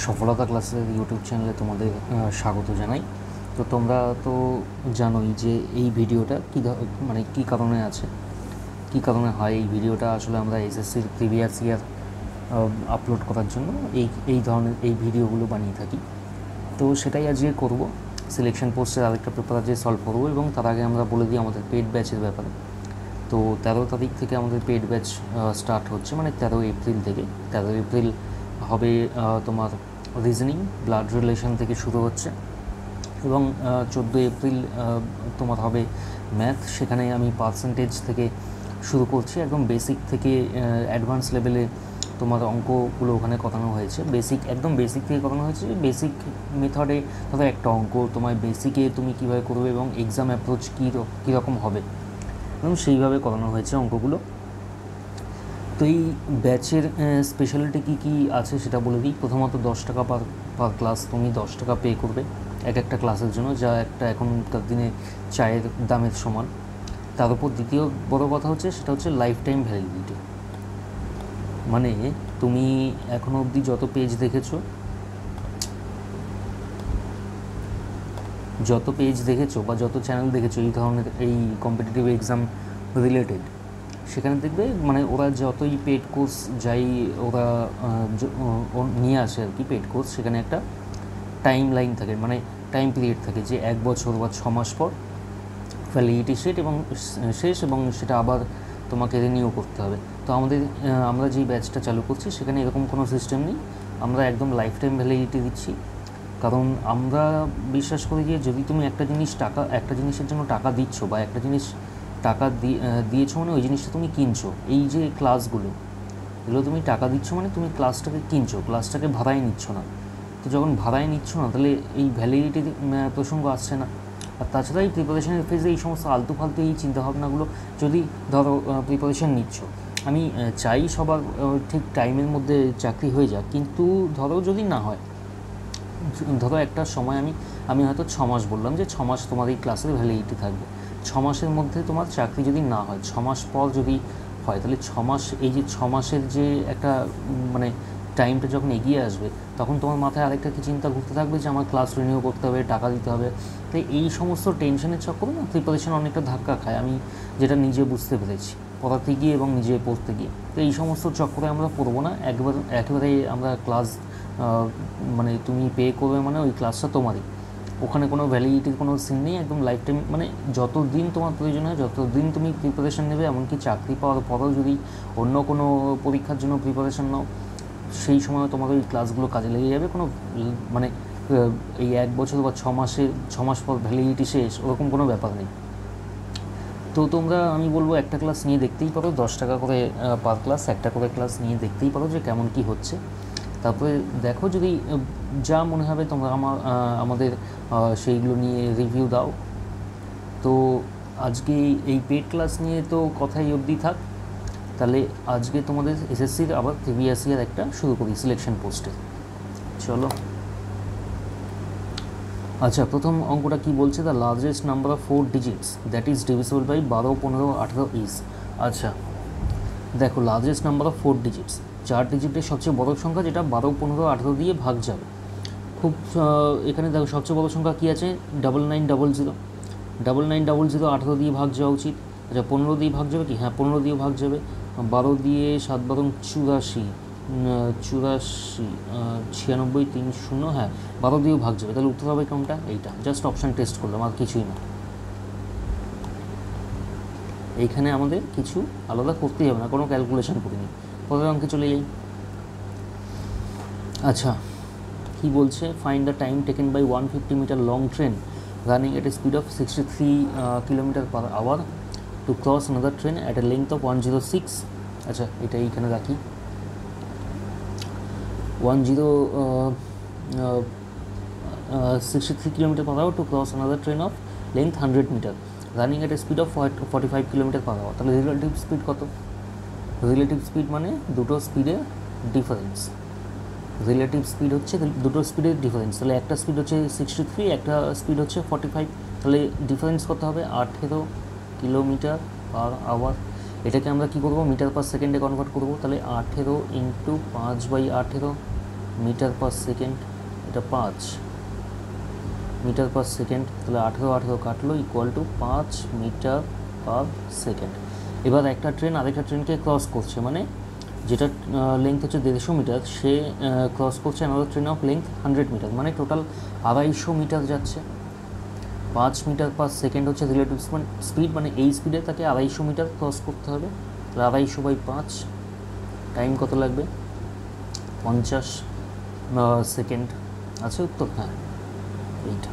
সফলতা ক্লাসের ইউটিউব চ্যানেলে তোমাদের স্বাগত জানাই। তো তোমরা তো জানোই যে এই ভিডিওটা মানে কী কারণে আছে, কী কারণে হয় এই ভিডিওটা। আসলে আমরা এসএসসির প্রিভিয়াস ইয়ার আপলোড করার জন্য এই ধরনের এই ভিডিওগুলো বানিয়ে থাকি। তো সেটাই আজকে করব। সিলেকশন পোস্টের আরেকটা পেপার আজকে সলভ করবো, এবং তার আগে আমরা বলে দিই আমাদের পেড ব্যাচের ব্যাপারে। তো 13 তারিখ থেকে আমাদের পেড ব্যাচ স্টার্ট হচ্ছে, মানে 13 এপ্রিল থেকে। 13 এপ্রিল হবে তোমার রিজনিং, ব্লাড রিলেশন থেকে শুরু হচ্ছে, এবং 14 এপ্রিল তোমার হবে ম্যাথ। সেখানে আমি পার্সেন্টেজ থেকে শুরু করছি, একদম বেসিক থেকে অ্যাডভান্স লেভেলে তোমার অঙ্কগুলো ওখানে করানো হয়েছে। একদম বেসিক থেকে করানো হয়েছে। বেসিক মেথডে ধরো একটা অঙ্ক তোমার বেসিকে তুমি কীভাবে করবে এবং এক্সাম অ্যাপ্রোচ কীরকম হবে, এবং সেইভাবে করানো হয়েছে অঙ্কগুলো। তো এই ব্যাচের স্পেশালিটি কী আছে সেটা বলে দিই। প্রথমত 10 টাকা পার ক্লাস, তুমি 10 টাকা পে করবে একটা ক্লাসের জন্য, যা একটা এখনকার দিনে চায়ের দামের সমান। তার উপর দ্বিতীয় বড় কথা হচ্ছে, সেটা হচ্ছে লাইফ টাইম ভ্যালিডিটি। মানে তুমি এখনও অবধি যত পেজ দেখেছো বা যত চ্যানেল দেখেছো এই ধরনের এই কম্পিটিটিভ এক্সাম রিলেটেড, সেখানে দেখবে মানে ওরা যতই পেড কোর্স ওরা নিয়ে আসে আর কি পেড কোর্স, সেখানে একটা টাইম লাইন থাকে, মানে টাইম পিরিয়ড থাকে, যে 1 বছর বা 6 মাস পর ভ্যালিডিটি শেষ, এবং সেটা আবার তোমাকে রিনিউ করতে হবে। তো আমরা যেই ব্যাচটা চালু করছি সেখানে এরকম কোনো সিস্টেম নেই। আমরা একদম লাইফ টাইম ভ্যালিডিটি দিচ্ছি, কারণ আমরা বিশ্বাস করি যে যদি তুমি একটা জিনিসের জন্য টাকা দিচ্ছ, বা একটা জিনিস টাকা দিয়েছো মানে ওই জিনিসটা তুমি কিনছো। এই যে ক্লাসগুলো, এগুলো তুমি টাকা দিচ্ছ মানে তুমি ক্লাসটাকে কিনছো, ক্লাসটাকে ভাড়ায় নিচ্ছ না। তো যখন ভাড়ায় নিচ্ছ না, তাহলে এই ভ্যালিডিটি প্রসঙ্গ আসছে না। আর তাছাড়া এই প্রিপারেশনের ফেজে এই সমস্ত আলতু ফালতু এই চিন্তাভাবনাগুলো, যদি ধরো প্রিপারেশন নিচ্ছ, আমি চাই সবার ঠিক টাইমের মধ্যে চাকরি হয়ে যাক, কিন্তু ধরো যদি না হয়, ধরো একটা সময় আমি হয়তো 6 মাস বললাম যে 6 মাস তোমার এই ক্লাসের ভ্যালিডিটি থাকবে। 6 মাসের মধ্যে তোমার চাকরি যদি না হয়, 6 মাস পর যদি হয়, তাহলে 6 মাস, এই যে 6 মাসের যে একটা মানে টাইমটা যখন এগিয়ে আসবে, তখন তোমার মাথায় আরেকটা কি চিন্তা ঘুরতে থাকবে যে আমার ক্লাস রিনিউ করতে হবে, টাকা দিতে হবে। তাই এই সমস্ত টেনশনের চক্করে না প্রিপারেশন অনেকটা ধাক্কা খায়, আমি যেটা নিজে বুঝতে পেরেছি পড়াতে গিয়ে এবং নিজে পড়তে গিয়ে। তো এই সমস্ত চক্করে আমরা পড়বো না, একেবারে আমরা ক্লাস মানে তুমি পে করবে মানে ওই ক্লাসটা তোমারই, ওখানে কোনো ভ্যালিডিটির কোনো সিন নেই। একদম লাইফ টাইম, মানে যতদিন তোমার প্রয়োজন হয় ততদিন তুমি প্রিপারেশন নেবে। এমনকি চাকরি পাওয়ার পরেও যদি অন্য কোনো পরীক্ষার জন্য প্রিপারেশন নাও, সেই সময় তোমার ওই ক্লাসগুলো কাজে লেগে যাবে। কোনো মানে এই 1 বছর বা 6 মাস পর ভ্যালিডিটি শেষ, ওরকম কোনো ব্যাপার নেই। তো তোমরা, আমি বলবো একটা ক্লাস নিয়ে দেখতেই পারো, 10 টাকা করে পার ক্লাস, একটা করে ক্লাস নিয়ে দেখতেই পারো যে কেমন কি হচ্ছে। তারপরে দেখো, যদি যা মনে হবে তোমরা আমাদের সেইগুলো নিয়ে রিভিউ দাও। তো আজকে এই পেড ক্লাস নিয়ে তো কথাই অবধি থাক। তাহলে আজকে তোমাদের এসএসসির আবার প্রিভিয়াস ইয়ার একটা শুরু করি সিলেকশন পোস্টে। চলো। আচ্ছা, প্রথম অঙ্কটা কি বলছে? The largest number of 4 digits that is divisible by 12, 15, 18 is. আচ্ছা দেখো, লার্জেস্ট নাম্বার অফ 4 ডিজিটস, 4 ডিজিটের সবচেয়ে বড় সংখ্যা, যেটা 12, 15, 18 দিয়ে ভাগ যাবে। খুব এখানে দেখো সবচেয়ে বড় সংখ্যা কী আছে? 9900। 9900 18 দিয়ে ভাগ যাওয়া উচিত। আচ্ছা 15 দিয়ে ভাগ যাবে কি? হ্যাঁ 15 দিয়ে ভাগ যাবে। 12 দিয়ে 7 12 84, 96, 3 0, হ্যাঁ 12 দিয়েও ভাগ যাবে। তাহলে উত্তর হবে কোনটা? এইটা। জাস্ট অপশান টেস্ট করলাম, আর কিছুই না। এইখানে আমাদের কিছু আলাদা করতেই হবে না, কোনো ক্যালকুলেশন করিনি। পরের অঙ্কে চলে যাই। আচ্ছা কী বলছে? Find the time taken by 150 metre long train running at a speed of 63 kilometre per hour to cross another train at a length of 106। আচ্ছা এটা এইখানে রাখি। 63 kilometre per hour to cross another train of length 100 metre running at a speed of 45 kilometre per hour. তাহলে relative speed কত? Relative speed মানে দুটো স্পিডের difference. Relative speed হচ্ছে দুটো স্পিডের ডিফারেন্স। তাহলে একটা স্পিড হচ্ছে 63, একটা স্পিড হচ্ছে 45। তাহলে ডিফারেন্স কত হবে? 18 কিলোমিটার পার আওয়ার। এটাকে আমরা কী করবো? মিটার পার সেকেন্ডে কনভার্ট করবো। তাহলে 18 × 5/18 মিটার পার সেকেন্ড, এটা 5 মিটার পার সেকেন্ড, তাহলে 18 কাটলো equal to 5 metre per second. এবার একটা ট্রেন আরেকটা ট্রেনকে ক্রস করছে, মানে যেটা লেন্থ হচ্ছে 150 মিটার, সে ক্রস করছে another train of length 100 metre, মানে টোটাল 250 মিটার যাচ্ছে। 5 মিটার পার সেকেন্ড হচ্ছে রিলেটিভ স্পিড, মানে এই স্পিডে তাকে 250 মিটার ক্রস করতে হবে। তাহলে 250/5, টাইম কত লাগবে? 50 সেকেন্ড। আছে উত্তর? হ্যাঁ, এইটা।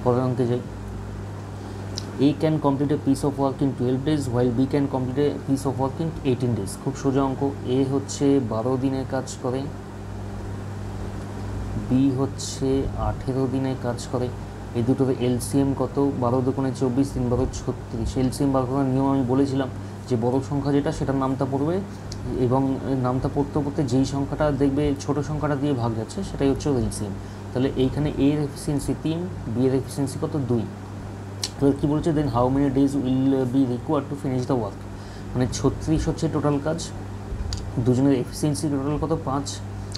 পরের অঙ্কে যাই। A can complete a piece of work in 12 days while B can complete a piece of work in 18 days. খুব সোজা অঙ্ক। A হচ্ছে 12 দিনে কাজ করে, B হচ্ছে 18 দিনে কাজ করে। এই দুটোর এলসিএম কত? 12 দুগুণে 24, 3 12 36। এলসিএম বার করার নিয়ম আমি বলেছিলাম যে বড় সংখ্যা যেটা সেটার নামটা পড়বে, এবং নামটা পড়তে পড়তে যেই সংখ্যাটা দেখবে ছোট সংখ্যাটা দিয়ে ভাগ যাচ্ছে সেটাই হচ্ছে এলসিএম। তাহলে এইখানে A এর এফিসিয়েন্সি 3, B এর এফিসিয়েন্সি কত? 2। এবার কী বলছে? Then how many days will be required to finish the work, মানে 36 হচ্ছে টোটাল কাজ, দুজনের এফিসিয়েন্সি টোটাল কত? 5।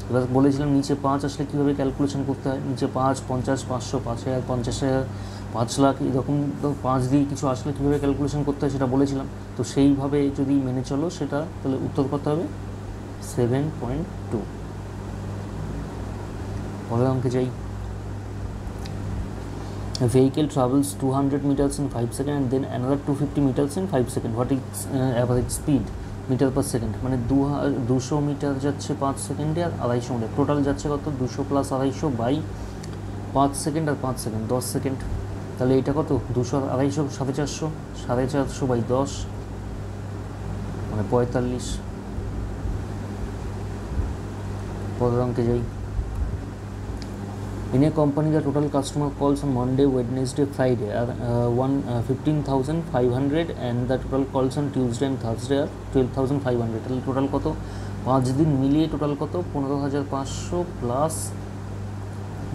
এবার বলেছিলাম নিচে 5 আসলে কীভাবে ক্যালকুলেশন করতে হয়। নিচে 5, 50, 500, 5000, 50,000, 5 লাখ, এরকম 5 দিয়ে কিছু আসলে কীভাবে ক্যালকুলেশন করতে হয় সেটা বলেছিলাম। তো সেইভাবে যদি মেনে চলো সেটা, তাহলে উত্তর করতে হবে 7.2। পরের অঙ্কে যাই। A vehicle travels 200 meters in 5 seconds and then another 250 meters in 5 seconds. What is average speed metre per second? মানে 200 মিটার যাচ্ছে 5 সেকেন্ডে, আর 250 মিটার, টোটাল যাচ্ছে কত? 200 + 250 বাই 5 সেকেন্ড আর 5 সেকেন্ড, 10 সেকেন্ড। তাহলে এটা কত? 200 আর 250, 450, 450 বাই 10, মানে 45। পরের অঙ্কে যাই। In a company, the total customer calls on Monday, Wednesday, Friday are 15,500 and the total calls on Tuesday and Thursday are 12,500. তাহলে টোটাল কত? 5 দিন মিলিয়ে টোটাল কত? 15,500 প্লাস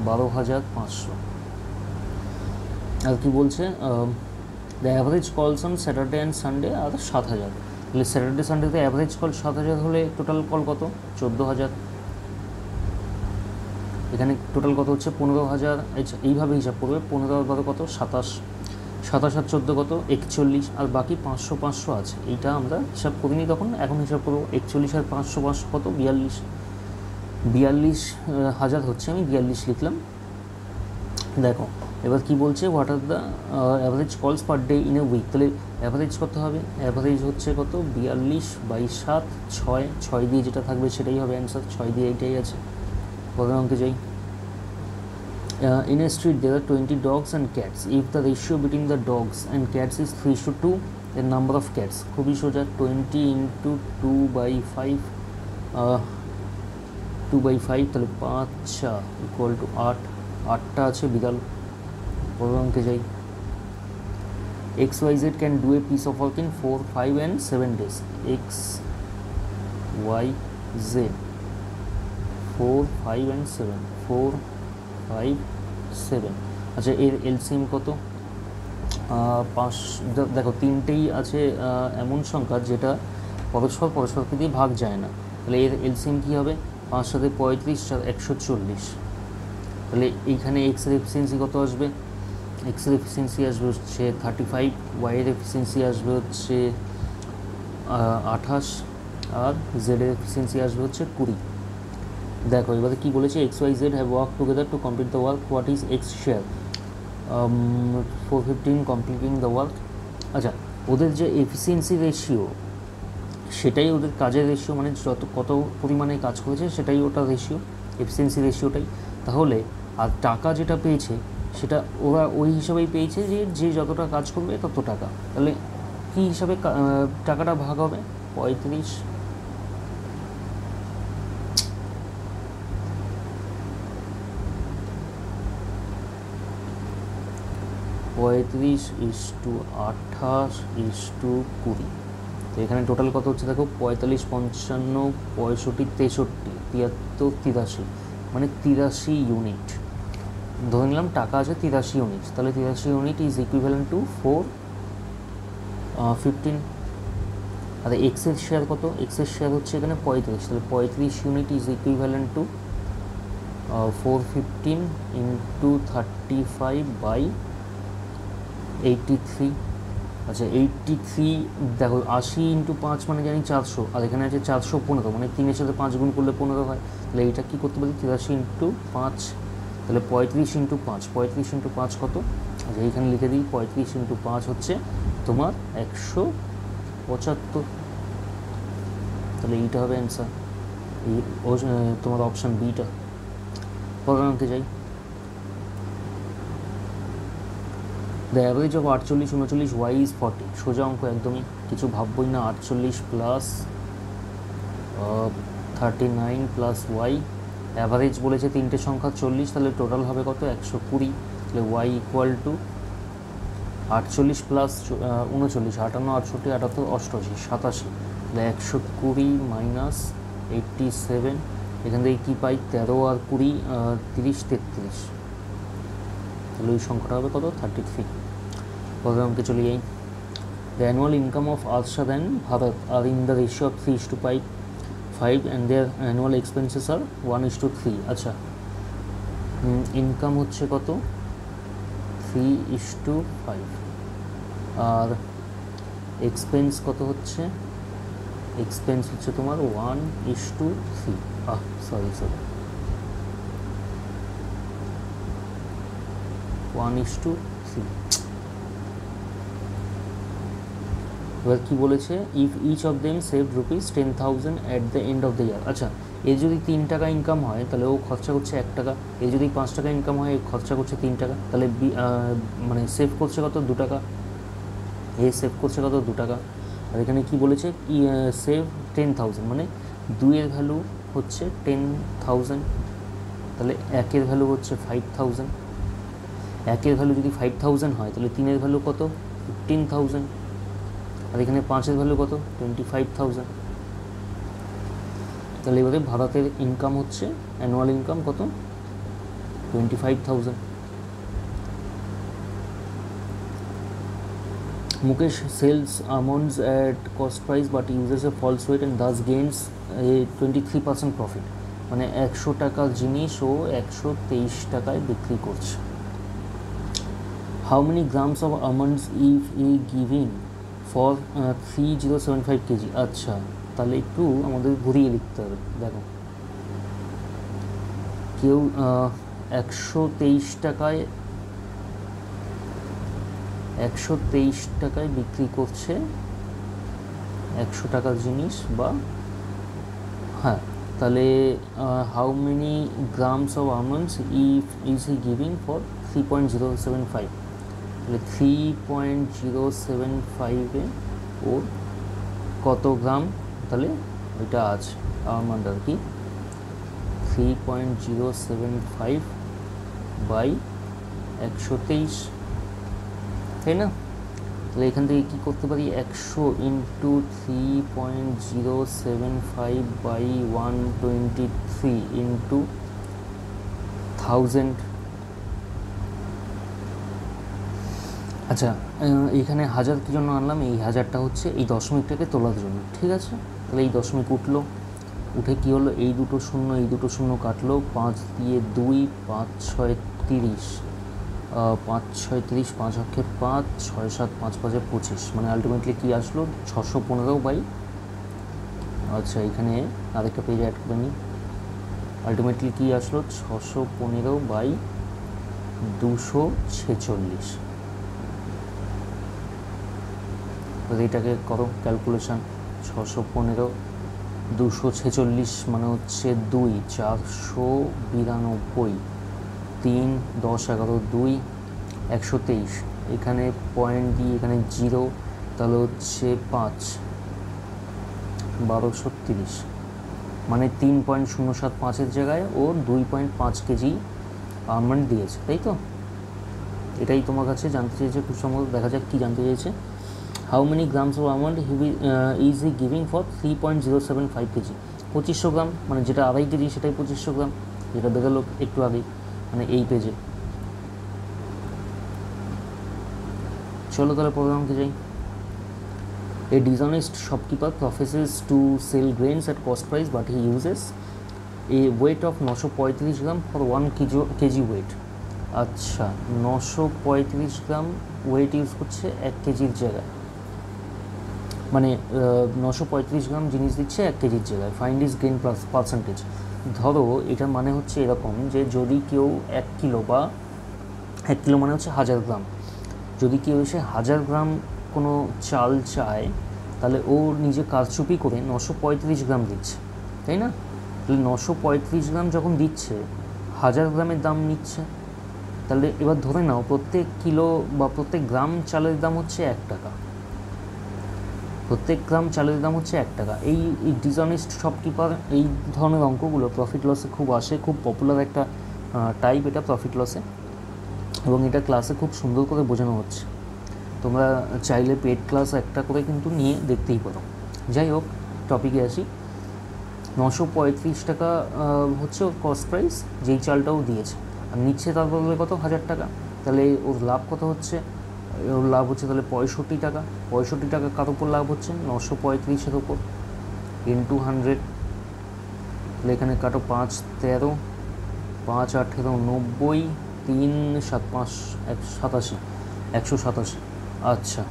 12,500। আর কি বলছে? দ্য অ্যাভারেজ কলস অন স্যাটারডে অ্যান্ড সানডে আর 7,000। তাহলে স্যাটারডে সানডেতে অ্যাভারেজ কল 7,000 হলে টোটাল কল কত? 14,000। এখানে টোটাল কত হচ্ছে? 15,000। এইভাবে হিসাব করবে, 15 আর 12 কত? 27, 27 আর 14 কত? 41, আর বাকি 500 500 আছে। এইটা আমরা হিসাব করিনি তখন, এখন হিসাব করবো। 41 আর 500 500 কত? 42,000 হচ্ছে, আমি 42 লিখলাম। দেখো এবার কি বলছে? What are the average calls per day in a week. তাহলে অ্যাভারেজ কত হবে? অ্যাভারেজ হচ্ছে কত? 42/7, 6 দিয়ে যেটা থাকবে সেটাই হবে অ্যান্সার, 6 দিয়ে এইটাই আছে। পরের অঙ্কে যাই। In a street there are 20 dogs and cats. If the ratio between the dogs and cats is 3:2, the number of cats, খুবই সোজা, 20 × 2/5, 2/5, তাহলে 5 ইকুয়াল টু 8, 8টা আছে বিড়াল। পরের অঙ্কে যাই। XYZ can do a piece of work in 4, 5 and 7 days. XYZ 4, 5 and 7, 4, 5, 7। আচ্ছা, এর এলসিএম কত? 5। দেখো তিনটেই আছে এমন সংখ্যা যেটা পরস্পরকে দিয়ে ভাগ যায় না, তাহলে এর এলসিএম কী হবে? 5 সাথে 35 আর 140। তাহলে এইখানে এক্স এর এফিসিয়েন্সি কত আসবে? এক্স এর এফিসিয়েন্সি আসবে হচ্ছে 35, ওয়াই এর এফিসিয়েন্সি আসবে হচ্ছে 28, আর জেড এর এফিসিয়েন্সি আসবে হচ্ছে 20। দেখো এবারে কী বলেছে? XYZ have work together to complete the work, what is x share? 415 completing the work. আচ্ছা, ওদের যে এফিসিয়েন্সি রেশিও সেটাই ওদের কাজের রেশিও, মানে কত পরিমাণে কাজ করেছে সেটাই ওটা রেশিও, এফিসিয়েন্সি রেশিওটাই। তাহলে আর টাকা যেটা পেয়েছে সেটা ওরা ওই হিসাবেই পেয়েছে যে যতটা কাজ করবে তত টাকা। তাহলে কী হিসাবে টাকাটা ভাগ হবে? 35। = 28 = 20। তো এখানে টোটাল কত হচ্ছে দেখো? 45, 55, 65, 63, 73, 83, মানে 83 ইউনিট। ধরে নিলাম টাকা আছে 83 ইউনিট, তাহলে 83 ইউনিট ইজ ইকুইভ্যালেন্ট টু 415। আর এক্সের শেয়ার কত? এক্সের শেয়ার হচ্ছে এখানে 35, তাহলে 35 unit is equivalent to 415 into 35/83। আচ্ছা 83, দেখো 80 ইন্টু 5 মানে জানি 400, আর এখানে আছে 415, মানে 3-এর সাথে 5 গুণ করলে 15 হয়। তাহলে এইটা কী করতে পারি? 83 ইন্টু 5, তাহলে 35 ইন্টু 5, 35 ইন্টু 5 কত? আচ্ছা এইখানে লিখে দিই, 35 ইন্টু 5 হচ্ছে তোমার 175। তাহলে এইটা হবে অ্যান্সার, এই তোমার অপশান বিটা। পরের অঙ্কে যাই। The average of 48, 39, Y is 40। সোজা অঙ্ক একদমই, কিছু ভাববই না। 48 প্লাস 39 প্লাস ওয়াই, অ্যাভারেজ বলেছে তিনটে সংখ্যা 40, তাহলে টোটাল হবে কত? 120। তাহলে ওয়াই ইকুয়াল টু 48 প্লাস 39, 58, 68, 78, 88, 87, তাহলে 120 মাইনাস 87, এখান থেকে কী পাই? 13 আর 20, 30, 33, তাহলে ওই সংখ্যাটা হবে কত? 33। পরের অঙ্কে চলে যাই। The annual income of Arshad and Bharat are in the ratio of 3:5 and their annual expenses are 1:3। আচ্ছা ইনকাম হচ্ছে কত? 3:5, আর এক্সপেন্স কত হচ্ছে? এক্সপেন্স হচ্ছে তোমার 1:3। সরি 1:3। এবার কী বলেছে? If each of them save ₹10,000 at the end of the year. আচ্ছা এর যদি 3 টাকা ইনকাম হয় তাহলে ও খরচা করছে 1 টাকা, এর যদি 5 টাকা ইনকাম হয় খরচা করছে 3 টাকা, তাহলে মানে সেভ করছে কত? 2 টাকা। এ সেভ করছে কত? 2 টাকা। আর এখানে কী বলেছে? সেভ 10,000, মানে 2-এর ভ্যালু হচ্ছে 10,000, তাহলে 1-এর ভ্যালু হচ্ছে 5,000। 1-এর ভ্যালু যদি 5,000 হয় তাহলে 3-এর ভ্যালু কত? 15,000, আর এখানে 5-এর ভ্যালু কত? 25,000। তাহলে এবারে ভারতের ইনকাম হচ্ছে, অ্যানুয়াল ইনকাম কত? 25,000। Mukesh sells almonds at cost price but uses a false weight and thus gains a 23% profit, মানে 100 টাকার জিনিস ও 123 টাকায় বিক্রি করছে। How many grams of almonds if he giving for 3075 kg? আচ্ছা তাহলে একটু আমাদের ঘুরিয়ে লিখতে হবে। দেখো কেউ 123 টাকায় বিক্রি করছে 100 টাকার জিনিস, বা হ্যাঁ তাহলে how many grams of almonds is he giving for 3.075, তাহলে 3.075-এ ওর কত গ্রাম? তাহলে ওইটা আছে আলমন্ড আর কি, 3.075 বাই 123, তাই না? তাহলে এখান থেকে কী করতে পারি? 100 ইন্টু 3.075 বাই 123 ইন্টু 1000। আচ্ছা এইখানে 1000 কী জন্য আনলাম? এই 1000টা হচ্ছে এই দশমিকটাকে তোলার জন্য, ঠিক আছে? তাহলে এই দশমিক উঠলো, উঠে কী হলো? এই দুটো শূন্য কাটলো, 5 দিয়ে 2, 5 6 30, 5 6 30, 5 অক্ষে 5, 6 7 5 5 25, মানে আলটিমেটলি কী আসলো? 615 বাই, আচ্ছা এখানে আরেকটা পেজ অ্যাড করে নিই, আলটিমেটলি কী আসলো? 615 বাই 246। এটাকে করো ক্যালকুলেশান, 615 246 মানে হচ্ছে 2, 492, 3 10 11 2, 123, এখানে পয়েন্ট দিয়ে এখানে 0, তাহলে হচ্ছে 5, 1230, মানে 3.075-এর জায়গায় ও 2.5 কেজি আমন্ড দিয়েছে, তাই তো? এটাই তোমার কাছে জানতে চেয়েছে খুব সম্ভবত। দেখা যাক কী জানতে চেয়েছে। How many grams of almond is he giving for 3.075 KG? 2500 গ্রাম, মানে যেটা 2.5 কেজি সেটাই 2500 গ্রাম, যেটা বেরোলো একটু আগেই, মানে এই পেজে। চলো তাহলে প্রোগ্রামকে যাই। A dishonest shopkeeper professes to sell grains at cost price, but he uses a weight of 935 gram for 1 kg weight. আচ্ছা, 935 গ্রাম ওয়েট ইউজ করছে 1 কেজির জায়গায়, মানে 935 গ্রাম জিনিস দিচ্ছে 1 কেজির জায়গায়। Find is grain percentage. ধরো এটার মানে হচ্ছে এরকম যে যদি কেউ 1 কিলো বা 1 কিলো মানে হচ্ছে 1000 গ্রাম, যদি কেউ এসে 1000 গ্রাম কোনো চাল চায়, তাহলে ও নিজে কারচুপি করে 935 গ্রাম দিচ্ছে, তাই না? তাহলে 935 গ্রাম যখন দিচ্ছে, 1000 গ্রামের দাম নিচ্ছে, তাহলে এবার ধরে নাও প্রত্যেক কিলো বা প্রত্যেক গ্রাম চালের দাম হচ্ছে 1 টাকা, প্রত্যেক গ্রাম চালের দাম হচ্ছে 1 টাকা। এই ডিসঅনেস্ট শপকিপার এই ধরনের অঙ্কগুলো প্রফিট লসে খুব আসে, খুব পপুলার একটা টাইপ এটা প্রফিট লসে, এবং এটা ক্লাসে খুব সুন্দর করে বোঝানো হচ্ছে। তোমরা চাইলে পেড ক্লাস একটা করে কিন্তু নিয়ে দেখতেই পারো। যাই হোক, টপিকে আসি। 935 টাকা হচ্ছে ওর কস্ট প্রাইস, যেই চালটাও দিয়েছে, আর নিচ্ছে তার বদলে কত, 1000 টাকা। তাহলে ওর লাভ কত হচ্ছে? ওর লাভ হচ্ছে তাহলে 65 টাকা। 65 টাকা কার উপর লাভ হচ্ছে? 935-এর উপর ইন্টু 100। তাহলে এখানে কাটো 5 13, 5 18 90, 3 7 5 187, 187। আচ্ছা,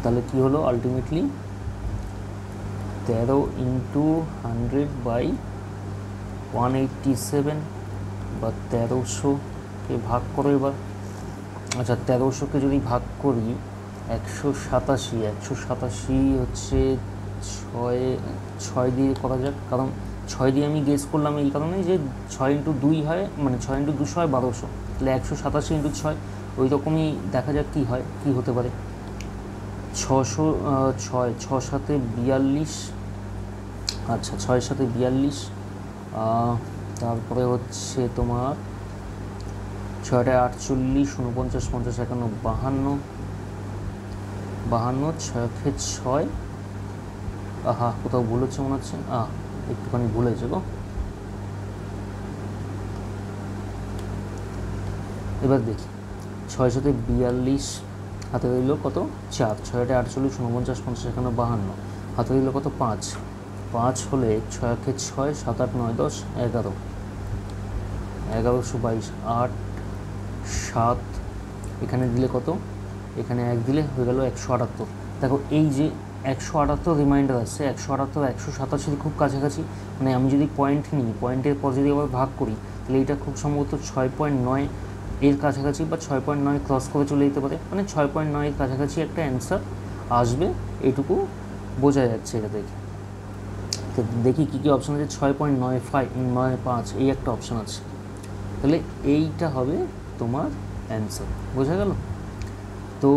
তাহলে কী হলো আলটিমেটলি 13 ইন্টু 100/187 বা 1300-কে ভাগ করো এবার। আচ্ছা, 1300-কে যদি ভাগ করি 187 হচ্ছে 6 দিয়ে করা যাক, কারণ 6 দিয়ে আমি গেস করলাম এই কারণে যে 6 ইন্টু 2 হয়, মানে 6 ইন্টু 200 হয় 1200, তাহলে 187 ইন্টু 6 ওই রকমই দেখা যাক কী হয়, কী হতে পারে। 600 6 6 7 42, আচ্ছা 6 7 42, তারপরে হচ্ছে তোমার 6 48, 49 50 51 52, 6 6, আহা কোথাও ভুল হচ্ছে মনে হচ্ছে, একটুখানি ভুল হয়েছে গো। এবার দেখি 6 7 42, হাতে রইল কত 4, 6 48, 49 50 51 52, হাতে রইল কত 5, 5 হলে 6 6 7 8 9 10 11, 1122, 8 7, এখানে দিলে কত, এখানে 1 দিলে হয়ে গেল 178। দেখো এই যে 178 রিমাইন্ডার আসছে, 178 187 খুব কাছাকাছি, মানে আমি যদি পয়েন্ট নিই, পয়েন্টের পর যদি আবার ভাগ করি, তাহলে এটা খুব সম্ভবত 6.9 এর কাছাকাছি বা 6.9 ক্রস করে চলে যেতে পারে, মানে 6.9 এর কাছাকাছি একটা অ্যান্সার আসবে, এইটুকু বোঝা যাচ্ছে এটা দেখে। তো দেখি কী কী অপশান আছে। 6.95 এই একটা অপশান আছে, তাহলে এইটা হবে তোমার অ্যান্সার, বোঝা গেল? তো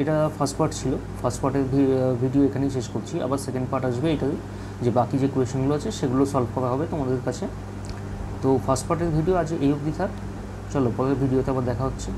এটা ফার্স্ট পার্ট ছিল, ফার্স্ট পার্টের ভিডিও এখানেই শেষ করছি, আবার সেকেন্ড পার্ট আসবে এটাই, যে বাকি যে কোয়েশনগুলো আছে সেগুলো সলভ করা হবে তোমাদের কাছে। তো ফার্স্ট পার্টের ভিডিও আজ এই অবধি থাক, চলো পরের ভিডিওতে আবার দেখা হচ্ছে।